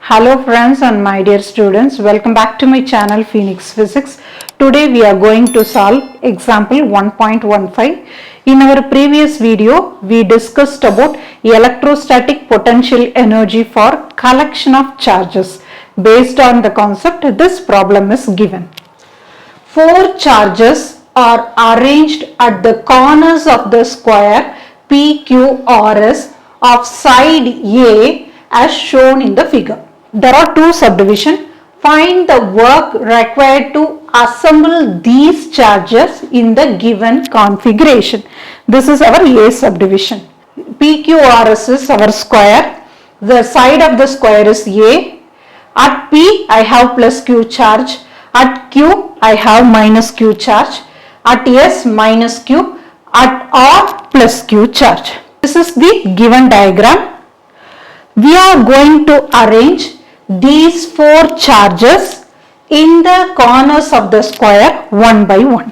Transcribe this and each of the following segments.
Hello friends and my dear students, welcome back to my channel Phoenix Physics. Today we are going to solve example 1.15. In our previous video, we discussed about electrostatic potential energy for collection of charges. Based on the concept, this problem is given. 4 charges are arranged at the corners of the square PQRS of side A as shown in the figure. There are two subdivisions. Find the work required to assemble these charges in the given configuration. This is our A subdivision. PQRS is our square. The side of the square is A. At P I have plus Q charge. At Q I have minus Q charge. At S minus Q. At R plus Q charge. This is the given diagram. We are going to arrange these 4 charges in the corners of the square one by one.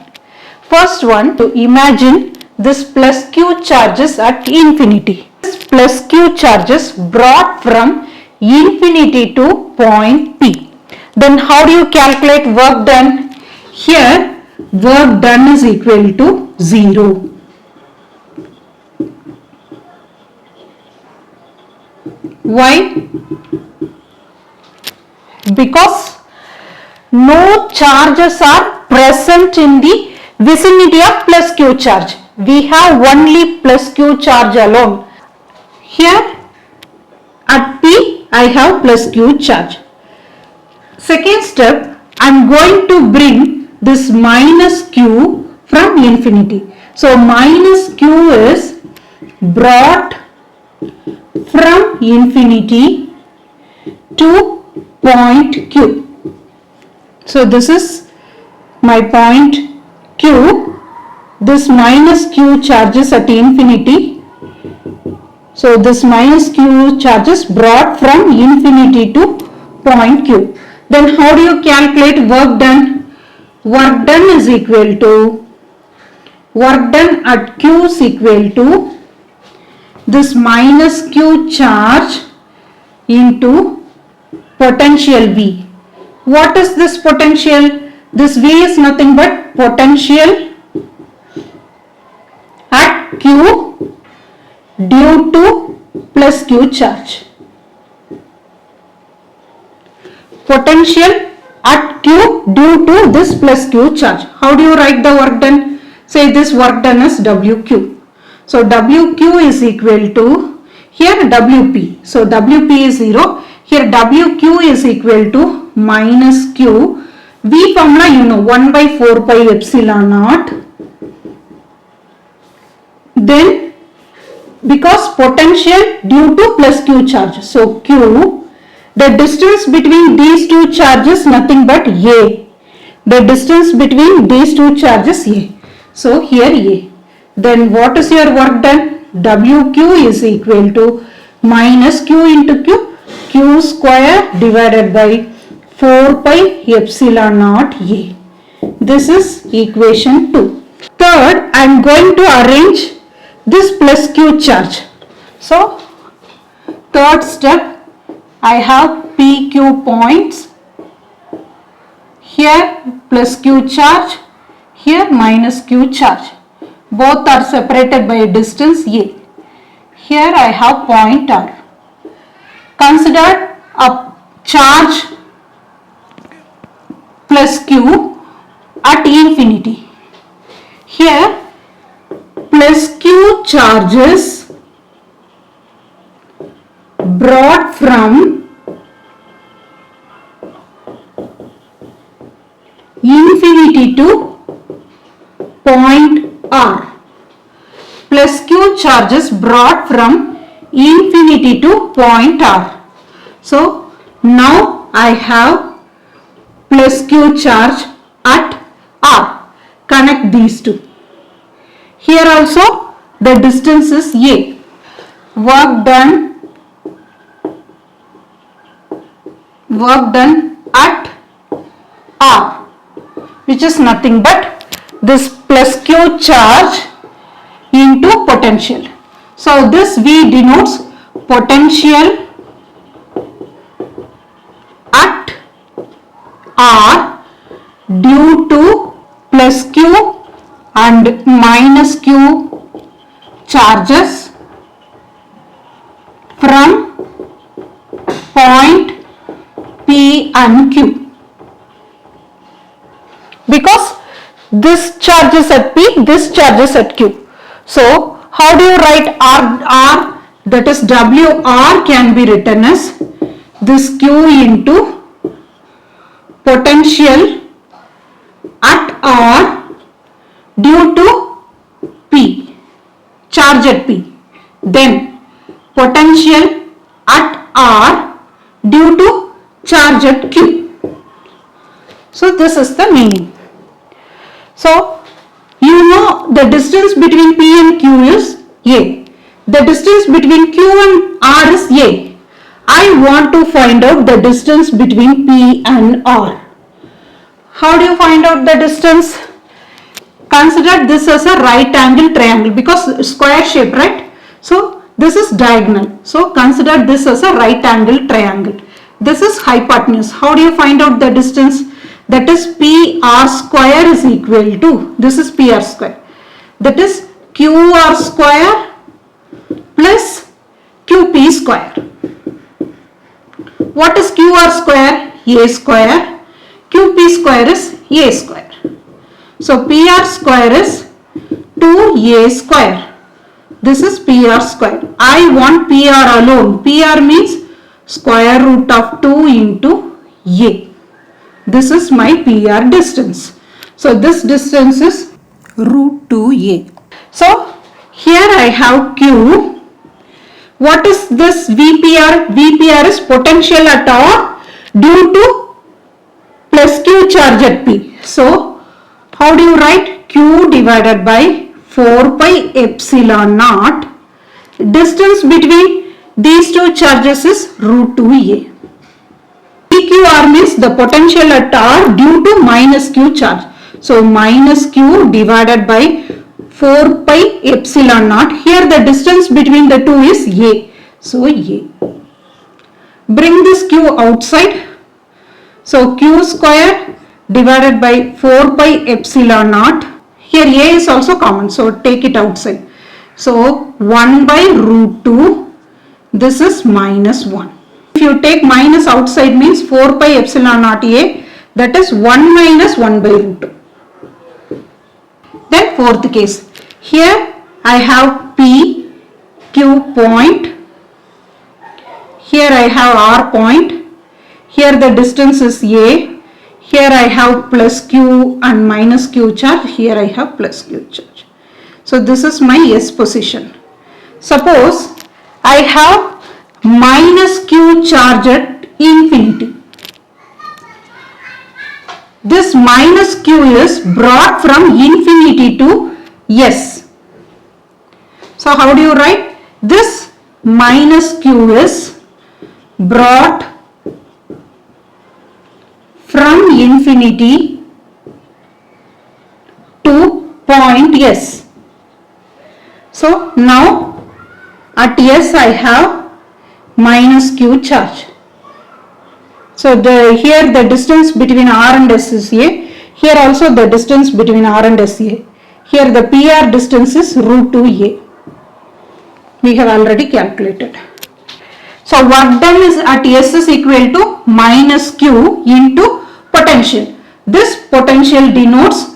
First one, to imagine this plus Q charges at infinity. This plus Q charges brought from infinity to point P. Then how do you calculate work done? Here work done is equal to 0. Why? Because no charges are present in the vicinity of plus Q charge. We have only plus Q charge alone. Here at P I have plus Q charge. Second step, I am going to bring this minus Q from infinity. So minus Q is brought from infinity to point Q. So this is my point Q. This minus Q charges at infinity. So this minus Q charges brought from infinity to point Q. Then how do you calculate work done? Work done is equal to, work done at Q is equal to this minus Q charge into potential V. What is this potential? This V is nothing but potential at Q due to plus Q charge. Potential at Q due to this plus Q charge. How do you write the work done? Say this work done is WQ. So WQ is equal to, here WP. So WP is 0. Here WQ is equal to minus Q. V formula you know, 1 by 4 pi epsilon naught. Then because potential due to plus Q charge. So Q, the distance between these two charges nothing but A. The distance between these two charges A. So here A. Then what is your work done? WQ is equal to minus Q into Q. Q square divided by 4 pi epsilon naught A. This is equation 2. Third, I am going to arrange this plus Q charge. So, third step, I have PQ points. Here plus Q charge, here minus Q charge. Both are separated by a distance A. Here I have point R. Consider a charge plus Q at infinity. Here plus Q charges brought from infinity to point R. Plus Q charges brought from infinity to point R. So now I have plus Q charge at R. Connect these two. Here also the distance is A. Work done at R, which is nothing but this plus Q charge into potential. So this V denotes potential R due to plus Q and minus Q charges from point P and Q. Because this charges at P, this charges at Q. So how do you write R? That is WR can be written as this Q into potential at R due to P, charge at P. Then potential at R due to charge at Q. So this is the meaning. So you know the distance between P and Q is A. The distance between Q and R is A. I want to find out the distance between P and R. How do you find out the distance? Consider this as a right angle triangle because square shape, right? So this is diagonal. So consider this as a right angle triangle. This is hypotenuse. How do you find out the distance? That is PR square is equal to, this is PR square. That is QR square plus QP square. What is QR square? A square. QP square is A square. So PR square is 2A square. This is PR square. I want PR alone. PR means square root of 2 into A. This is my PR distance. So this distance is root 2A. So here I have Q. What is this VPR? VPR is potential at R due to plus Q charge at P. So how do you write? Q divided by 4 pi epsilon naught. Distance between these two charges is root 2A. PQR means the potential at R due to minus Q charge. So minus Q divided by 4 pi epsilon naught. Here the distance between the two is A. So A. Bring this Q outside. So Q square divided by 4 pi epsilon naught. Here A is also common. So take it outside. So 1 by root 2. This is minus 1. If you take minus outside means 4 pi epsilon naught A. That is 1 minus 1 by root 2. Then fourth case. Here I have P, Q point. Here I have R point. Here the distance is A. Here I have plus Q and minus Q charge. Here I have plus Q charge. So this is my S position. Suppose I have minus Q charge at infinity. This minus Q is brought from infinity to S. So how do you write? This minus Q is brought from infinity to point S. So now at S I have minus Q charge. So here the distance between R and S is A. Here also the distance between R and S is A. Here the PR distance is root 2A. We have already calculated. So work done is at S is equal to minus Q into potential. This potential denotes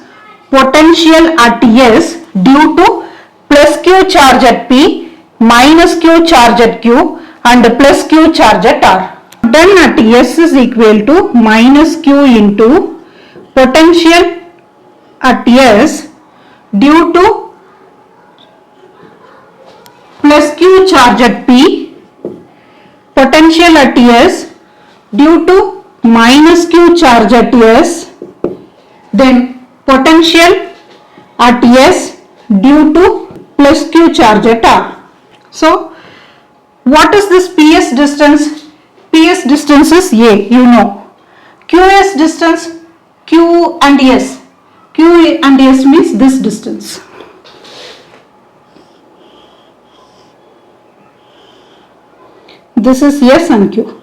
potential at S due to plus Q charge at P, minus Q charge at Q and plus Q charge at R. Then at S is equal to minus Q into potential at S due to plus Q charge at P, potential at S due to minus Q charge at S, then potential at S due to plus Q charge at R. So what is this PS distance? PS distance is A, you know. QS distance, Q and S. Q and S means this distance. This is S and Q.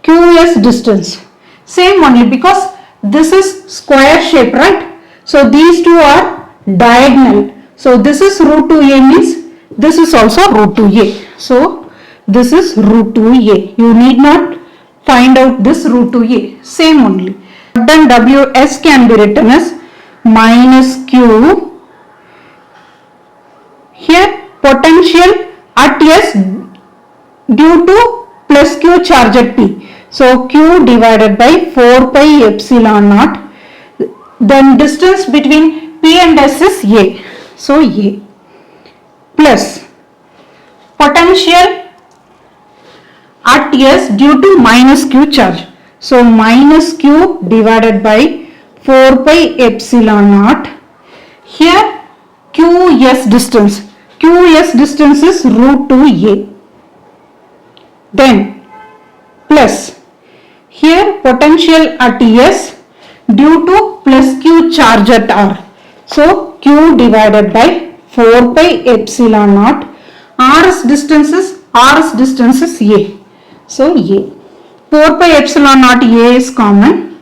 QS distance. Same only because This is square shape, right? So these two are diagonal. So this is root 2a means this is also root 2a. So this is root 2a. You need not find out this root 2a. Same only. Then Ws can be written as minus q. Here potential at S due to plus q charge at P. So q divided by 4 pi epsilon naught. Then distance between P and S is A. So A plus potential at S due to minus q charge. So minus q divided by 4 pi epsilon naught. Here qs distance. Qs distance is root 2a. Then plus here potential at S due to plus q charge at R. So q divided by 4 pi epsilon naught. R's distance is A. So A. 4 pi epsilon naught A is common.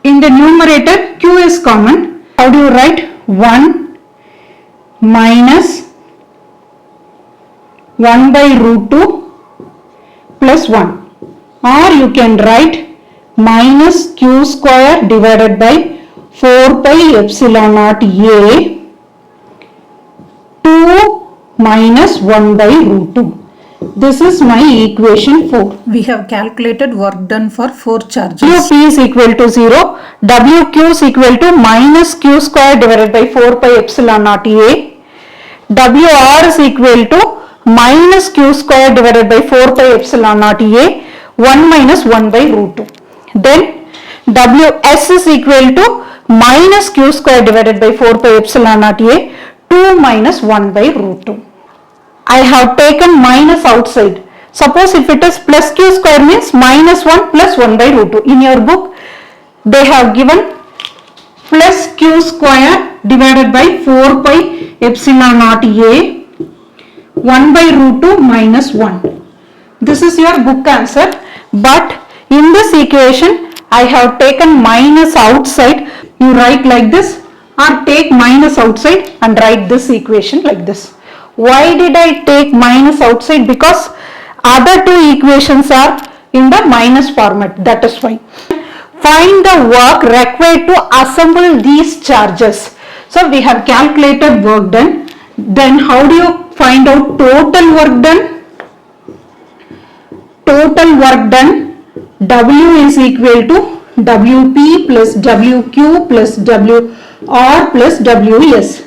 In the numerator q is common. How do you write? 1 minus 1 by root 2 plus 1. Or you can write minus q square divided by 4 pi epsilon naught A 2 minus 1 by root 2. This is my equation 4. We have calculated work done for 4 charges. Wp is equal to 0. Wq is equal to minus q square divided by 4 pi epsilon naught A. Wr is equal to minus q square divided by 4 pi epsilon naught A 1 minus 1 by root 2. Then Ws is equal to minus q square divided by 4 pi epsilon naught A 2 minus 1 by root 2. I have taken minus outside. Suppose if it is plus q square means minus 1 plus 1 by root 2. In your book they have given plus q square divided by 4 pi epsilon naught A 1 by root 2 minus 1. This is your book answer, but in this equation I have taken minus outside. You write like this or take minus outside and write this equation like this. Why did I take minus outside? Because other two equations are in the minus format, that is why. Find the work required to assemble these charges. So we have calculated work done. Then how do you find out total work done? Total work done, W is equal to Wp plus Wq plus Wr plus Ws.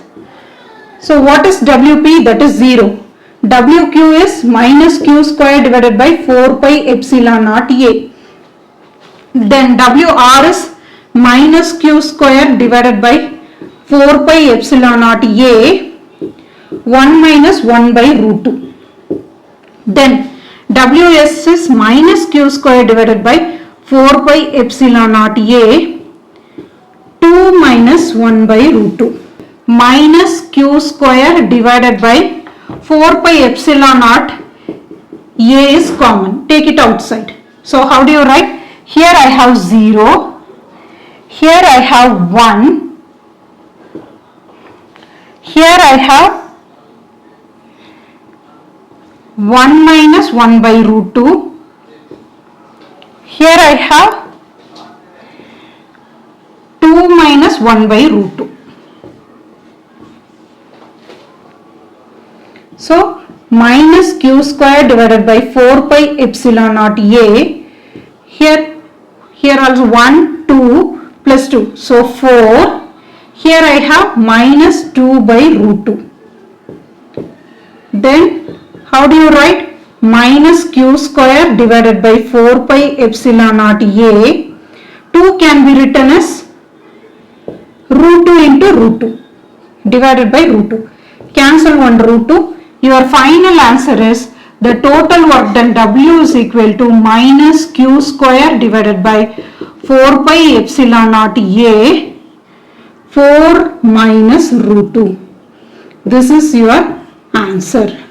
So what is Wp? That is 0. Wq is minus q square divided by 4 pi epsilon naught A. Then Wr is minus q square divided by 4 pi epsilon naught A 1 minus 1 by root 2. Then Ws is minus q square divided by 4 pi epsilon naught A 2 minus 1 by root 2. Minus q square divided by 4 pi epsilon naught A is common. Take it outside. So how do you write? Here I have 0. Here I have 1. Here I have 1 minus 1 by root 2. Here I have 2 minus 1 by root 2. So minus q square divided by 4 pi epsilon naught A. Here also 1, 2 plus 2. So 4. Here I have minus 2 by root 2. Then how do you write? Minus q square divided by 4 pi epsilon naught A. 2 can be written as root 2 into root 2 divided by root 2. Cancel 1 root 2. Your final answer is the total work done W is equal to minus q square divided by 4 pi epsilon naught A 4 minus root 2. This is your answer.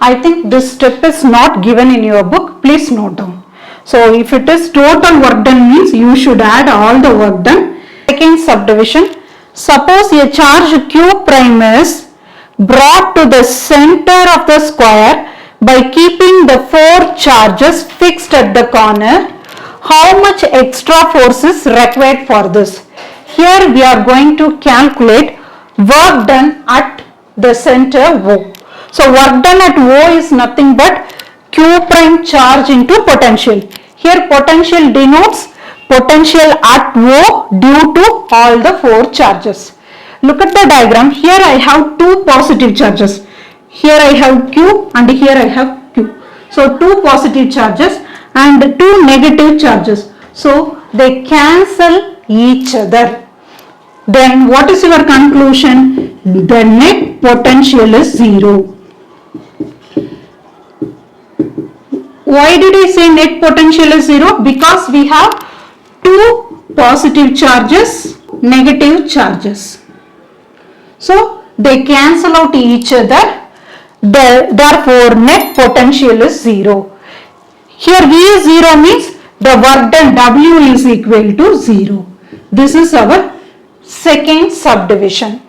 I think this step is not given in your book. Please note down. So if it is total work done means you should add all the work done. Second subdivision, suppose a charge q prime is brought to the center of the square by keeping the four charges fixed at the corner. How much extra force is required for this? Here we are going to calculate work done at the center O. So work done at O is nothing but q prime charge into potential. Here potential denotes potential at O due to all the four charges. Look at the diagram. Here I have two positive charges. Here I have Q and here I have Q. So two positive charges and two negative charges. So they cancel each other. Then what is your conclusion? The net potential is 0. Why did I say net potential is 0? Because we have two positive charges, negative charges. So they cancel out each other. Therefore net potential is 0. Here V is 0 means the work done W is equal to 0. This is our second subdivision.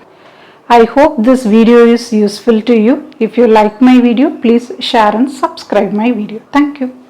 I hope this video is useful to you. If you like my video, please share and subscribe my video. Thank you.